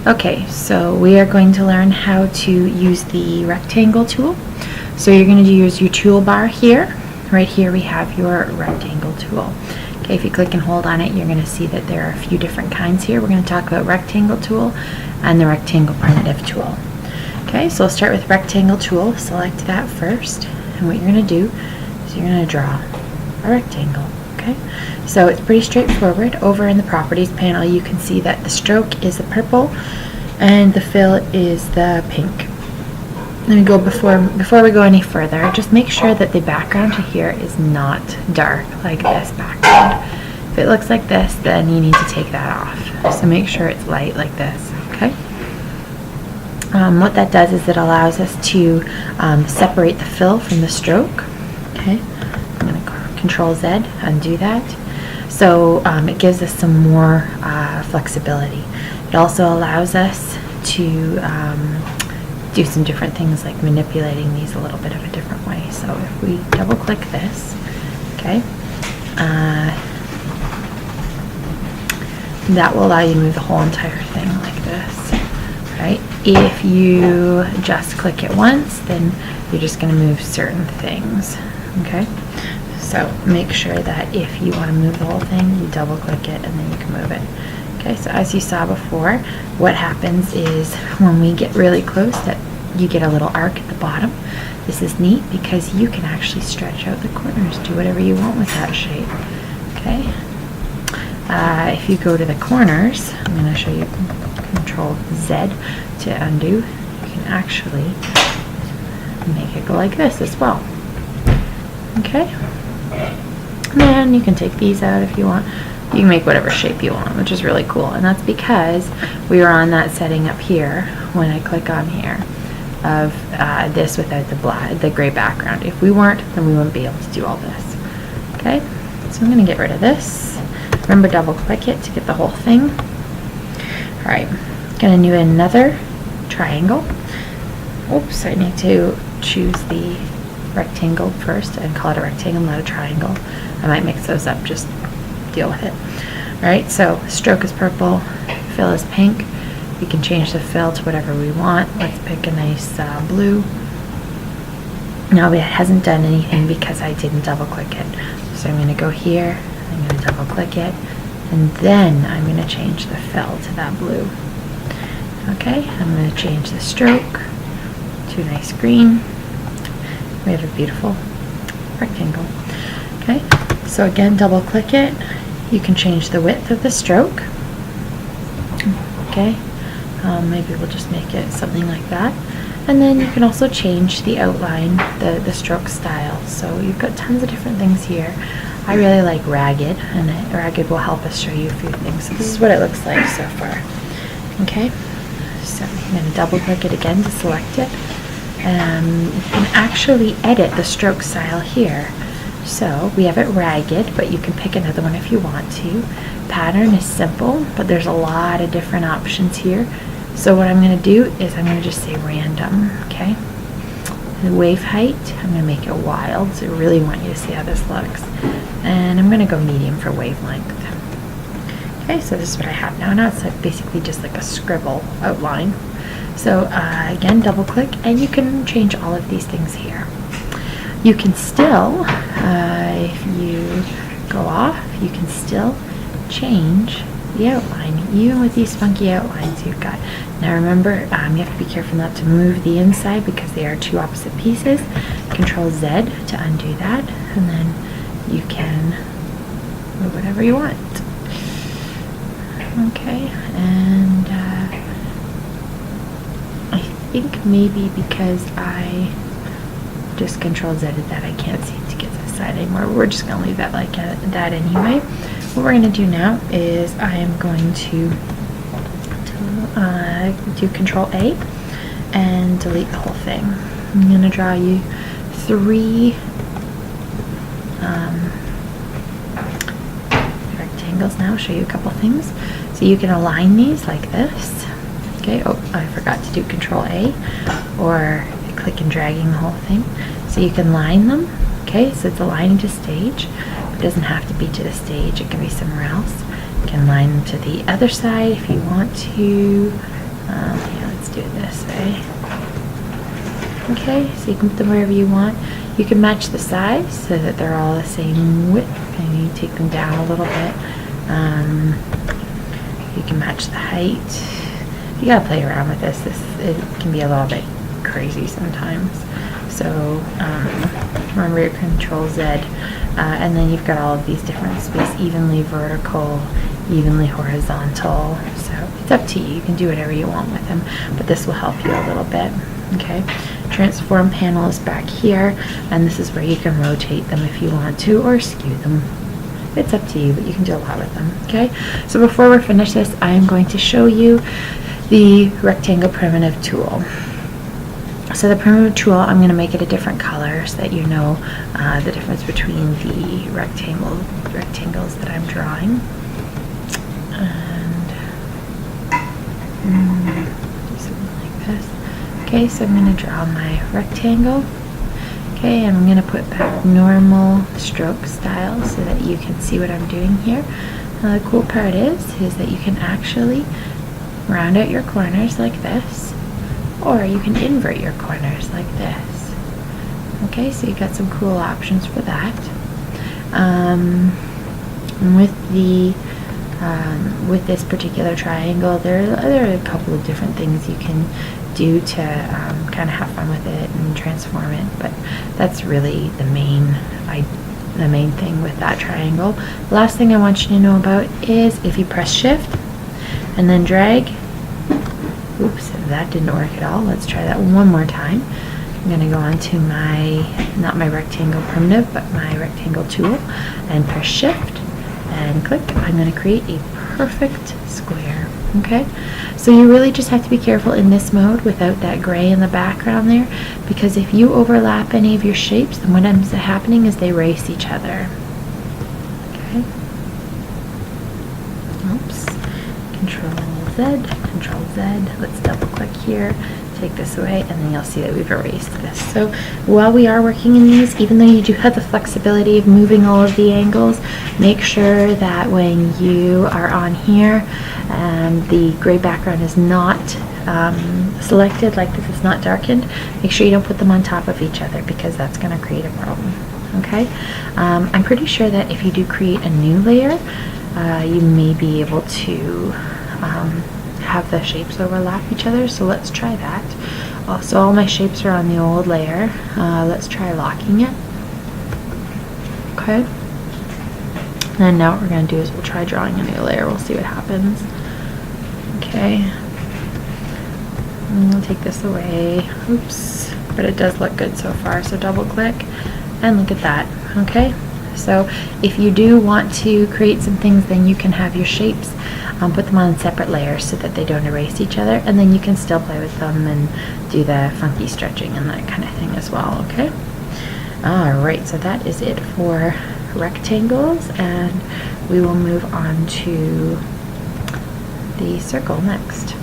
Okay, so we are going to learn how to use the rectangle tool. So you're going to use your toolbar here. Right here we have your rectangle tool. Okay, if you click and hold on it, you're going to see that there are a few different kinds here. We're going to talk about rectangle tool and the rectangle primitive tool. Okay, so we'll start with rectangle tool. Select that first, and what you're going to do is you're going to draw a rectangle. Okay, so it's pretty straightforward. Over in the properties panel, you can see that the stroke is the purple and the fill is the pink. Let me go before we go any further, just make sure that the background here is not dark like this background. If it looks like this, then you need to take that off. So make sure it's light like this, okay? What that does is it allows us to separate the fill from the stroke, okay? I'm going to Control Z, undo that. So it gives us some more flexibility. It also allows us to do some different things like manipulating these a little bit of a different way. So if we double click this, okay, that will allow you to move the whole entire thing like this, right? If you just click it once, then you're just going to move certain things, okay? So make sure that if you want to move the whole thing, you double click it and then you can move it. Okay, so as you saw before, what happens is when we get really close, that you get a little arc at the bottom. This is neat because you can actually stretch out the corners, do whatever you want with that shape. Okay. If you go to the corners, I'm going to show you Control Z to undo. You can actually make it go like this as well. Okay. And then you can take these out if you want. You can make whatever shape you want, which is really cool. And that's because we were on that setting up here when I click on here of this without the gray background. If we weren't, then we wouldn't be able to do all this. Okay, so I'm going to get rid of this. Remember, double click it to get the whole thing. All right, going to do another triangle. Oops, I need to choose the rectangle first and call it a rectangle, not a triangle. I might mix those up, just deal with it. Alright, so stroke is purple, fill is pink. We can change the fill to whatever we want. Let's pick a nice blue. Now it hasn't done anything because I didn't double click it. So I'm going to go here, I'm going to double click it, and then I'm going to change the fill to that blue. Okay, I'm going to change the stroke to a nice green. We have a beautiful rectangle. Okay, so again, double click it. You can change the width of the stroke. Okay, maybe we'll just make it something like that. And then you can also change the outline, the stroke style. So you've got tons of different things here. I really like ragged, and ragged will help us show you a few things. So this is what it looks like so far. Okay, so I'm going to double click it again to select it. You can actually edit the stroke style here. So we have it ragged, but you can pick another one if you want to. Pattern is simple, but there's a lot of different options here. So what I'm going to do is I'm going to just say random, okay? The wave height, I'm going to make it wild, so I really want you to see how this looks. And I'm going to go medium for wavelength. Okay, so this is what I have now. Now it's like basically just like a scribble outline. So again, double click, and you can change all of these things here. You can still, if you go off, you can still change the outline, even with these funky outlines you've got. Now remember, you have to be careful not to move the inside because they are two opposite pieces. Control Z to undo that, and then you can move whatever you want. Okay, and I think maybe because I just Control Z that, I can't seem to get to the side anymore. We're just going to leave that like that anyway. What we're going to do now is I am going to do Control A and delete the whole thing. I'm going to draw you 3 rectangles now, show you a couple things. So you can align these like this. Okay, oh, I forgot to do Control A, or click and dragging the whole thing. So you can line them. Okay, so it's aligning to stage. It doesn't have to be to the stage, it can be somewhere else. You can line them to the other side if you want to. Yeah, let's do it this way. Okay, so you can put them wherever you want. You can match the size so that they're all the same width, and you take them down a little bit. You can match the height. You gotta play around with this. It can be a little bit crazy sometimes. So remember your Control Z, and then you've got all of these different space, evenly vertical, evenly horizontal. So it's up to you. You can do whatever you want with them, but this will help you a little bit. Okay, transform panel is back here, and this is where you can rotate them if you want to, or skew them. It's up to you, but you can do a lot with them. Okay, so before we finish this, I am going to show you the rectangle primitive tool. So the primitive tool, I'm going to make it a different color so that you know the difference between the rectangles that I'm drawing. And do something like this. Okay, so I'm going to draw my rectangle. Okay, and I'm going to put back normal stroke style so that you can see what I'm doing here. Now the cool part is that you can actually round out your corners like this, or you can invert your corners like this. Okay, so you've got some cool options for that. With this particular triangle, there are a couple of different things you can do to kind of have fun with it and transform it, but that's really the main thing with that triangle. The last thing I want you to know about is if you press shift and then drag, oops, that didn't work at all. Let's try that one more time. I'm going to go on to not my rectangle primitive, but my rectangle tool, and press shift and click. I'm going to create a perfect square. Okay, so you really just have to be careful in this mode without that gray in the background there, because if you overlap any of your shapes, then what ends up happening is they erase each other. Okay. Oops. Control Z. Let's double click here, take this away, and then you'll see that we've erased this. So while we are working in these, even though you do have the flexibility of moving all of the angles, make sure that when you are on here, the gray background is not selected, like this is not darkened. Make sure you don't put them on top of each other, because that's going to create a problem. Okay, I'm pretty sure that if you do create a new layer, you may be able to have the shapes overlap each other, so let's try that. So all my shapes are on the old layer. Let's try locking it. Okay, and now what we're going to do is we'll try drawing a new layer. We'll see what happens. Okay, I'll take this away. Oops, but it does look good so far, so double click and look at that. Okay, so if you do want to create some things, then you can have your shapes, put them on separate layers so that they don't erase each other, and then you can still play with them and do the funky stretching and that kind of thing as well. Okay, alright, so that is it for rectangles, and we will move on to the circle next.